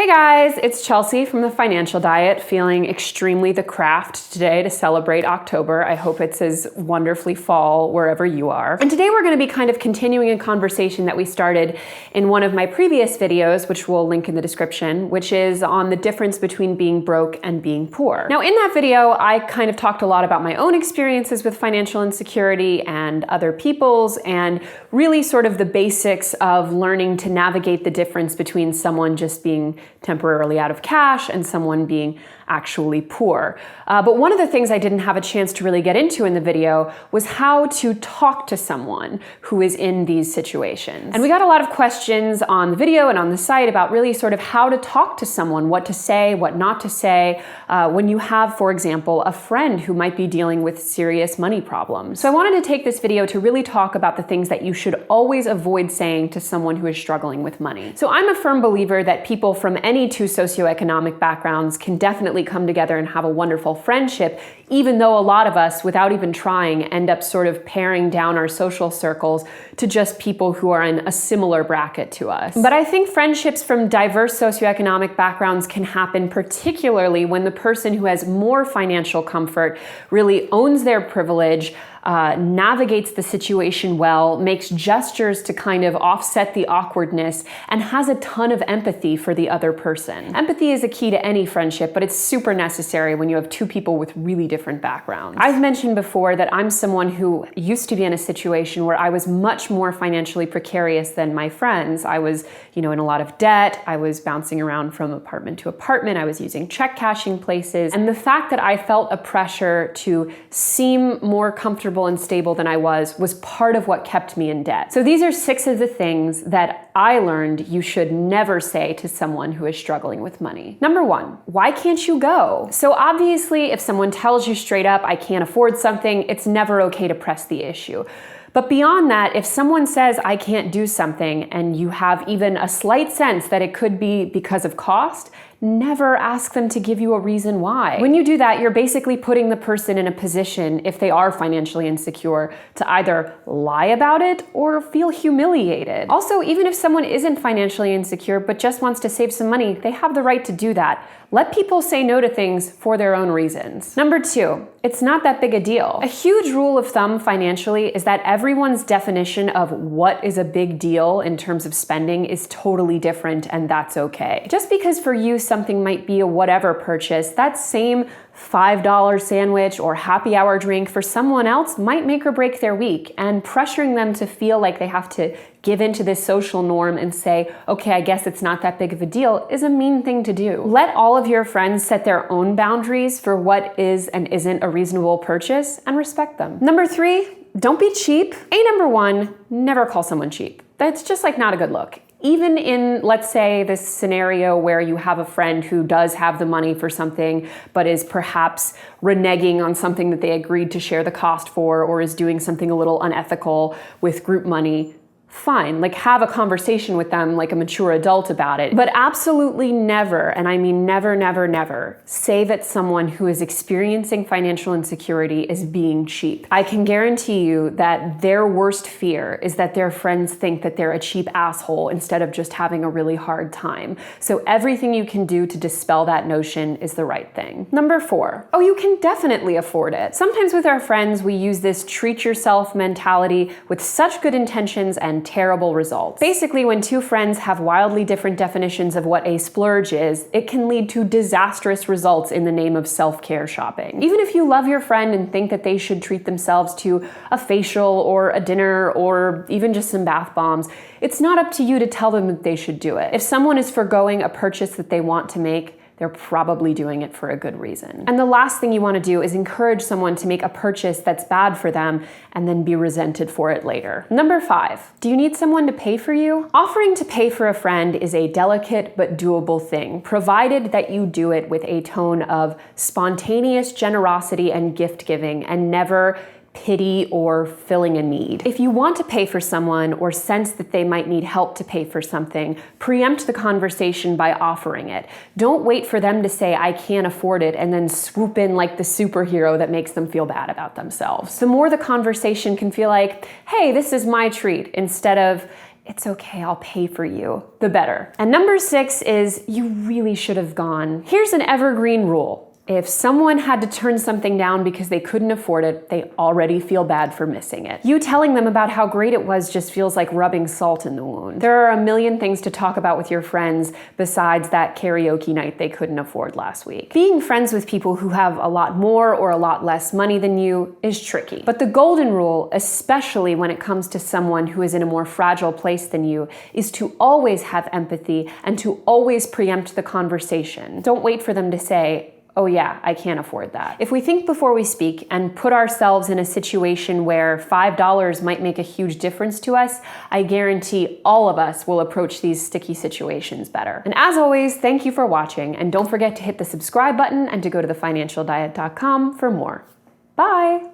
Hey guys, it's Chelsea from The Financial Diet, feeling extremely the craft today to celebrate October. I hope it's as wonderfully fall wherever you are. And today we're going to be kind of continuing a conversation that we started in one of my previous videos, which we'll link in the description, which is on the difference between being broke and being poor. Now in that video, I kind of talked a lot about my own experiences with financial insecurity and other people's, and really sort of the basics of learning to navigate the difference between someone just being temporarily out of cash and someone being actually poor. But one of the things I didn't have a chance to really get into in the video was how to talk to someone who is in these situations. And we got a lot of questions on the video and on the site about really sort of how to talk to someone, what to say, what not to say, when you have, for example, a friend who might be dealing with serious money problems. So I wanted to take this video to really talk about the things that you should always avoid saying to someone who is struggling with money. So I'm a firm believer that people from any two socioeconomic backgrounds can definitely come together and have a wonderful friendship, even though a lot of us, without even trying, end up sort of paring down our social circles to just people who are in a similar bracket to us. But I think friendships from diverse socioeconomic backgrounds can happen particularly when the person who has more financial comfort really owns their privilege, navigates the situation well, makes gestures to kind of offset the awkwardness, and has a ton of empathy for the other person. Empathy is a key to any friendship, but it's super necessary when you have two people with really different backgrounds. I've mentioned before that I'm someone who used to be in a situation where I was much more financially precarious than my friends. I was, in a lot of debt. I was bouncing around from apartment to apartment. I was using check cashing places. And the fact that I felt a pressure to seem more comfortable and stable than I was part of what kept me in debt. So these are 6 of the things that I learned you should never say to someone who is struggling with money. Number 1, why can't you go? So obviously, if someone tells you straight up, I can't afford something, it's never okay to press the issue. But beyond that, if someone says, I can't do something, and you have even a slight sense that it could be because of cost, never ask them to give you a reason why. When you do that, you're basically putting the person in a position, if they are financially insecure, to either lie about it or feel humiliated. Also, even if someone isn't financially insecure but just wants to save some money, they have the right to do that. Let people say no to things for their own reasons. Number 2, it's not that big a deal. A huge rule of thumb financially is that everyone's definition of what is a big deal in terms of spending is totally different, and that's okay. Just because for you something might be a whatever purchase, that same $5 sandwich or happy hour drink for someone else might make or break their week, and pressuring them to feel like they have to give into this social norm and say, okay, I guess it's not that big of a deal, is a mean thing to do. Let all of your friends set their own boundaries for what is and isn't a reasonable purchase, and respect them. Number 3, don't be cheap. Number 1, never call someone cheap. That's just not a good look. Even in, let's say, this scenario where you have a friend who does have the money for something, but is perhaps reneging on something that they agreed to share the cost for, or is doing something a little unethical with group money, fine, have a conversation with them like a mature adult about it. But absolutely never, and I mean never, never, never, say that someone who is experiencing financial insecurity is being cheap. I can guarantee you that their worst fear is that their friends think that they're a cheap asshole instead of just having a really hard time. So everything you can do to dispel that notion is the right thing. Number 4, you can definitely afford it. Sometimes with our friends, we use this treat yourself mentality with such good intentions and terrible results. Basically, when two friends have wildly different definitions of what a splurge is, it can lead to disastrous results in the name of self-care shopping. Even if you love your friend and think that they should treat themselves to a facial or a dinner or even just some bath bombs, it's not up to you to tell them that they should do it. If someone is forgoing a purchase that they want to make, they're probably doing it for a good reason. And the last thing you want to do is encourage someone to make a purchase that's bad for them and then be resented for it later. Number 5, do you need someone to pay for you? Offering to pay for a friend is a delicate but doable thing, provided that you do it with a tone of spontaneous generosity and gift giving, and never pity or filling a need. If you want to pay for someone or sense that they might need help to pay for something, preempt the conversation by offering it. Don't wait for them to say, I can't afford it, and then swoop in like the superhero that makes them feel bad about themselves. The more the conversation can feel like, hey, this is my treat, instead of, it's okay, I'll pay for you, the better. And number 6 is you really should have gone. Here's an evergreen rule. If someone had to turn something down because they couldn't afford it, they already feel bad for missing it. You telling them about how great it was just feels like rubbing salt in the wound. There are a million things to talk about with your friends besides that karaoke night they couldn't afford last week. Being friends with people who have a lot more or a lot less money than you is tricky. But the golden rule, especially when it comes to someone who is in a more fragile place than you, is to always have empathy and to always preempt the conversation. Don't wait for them to say, oh yeah, I can't afford that. If we think before we speak and put ourselves in a situation where $5 might make a huge difference to us, I guarantee all of us will approach these sticky situations better. And as always, thank you for watching, and don't forget to hit the subscribe button and to go to thefinancialdiet.com for more. Bye!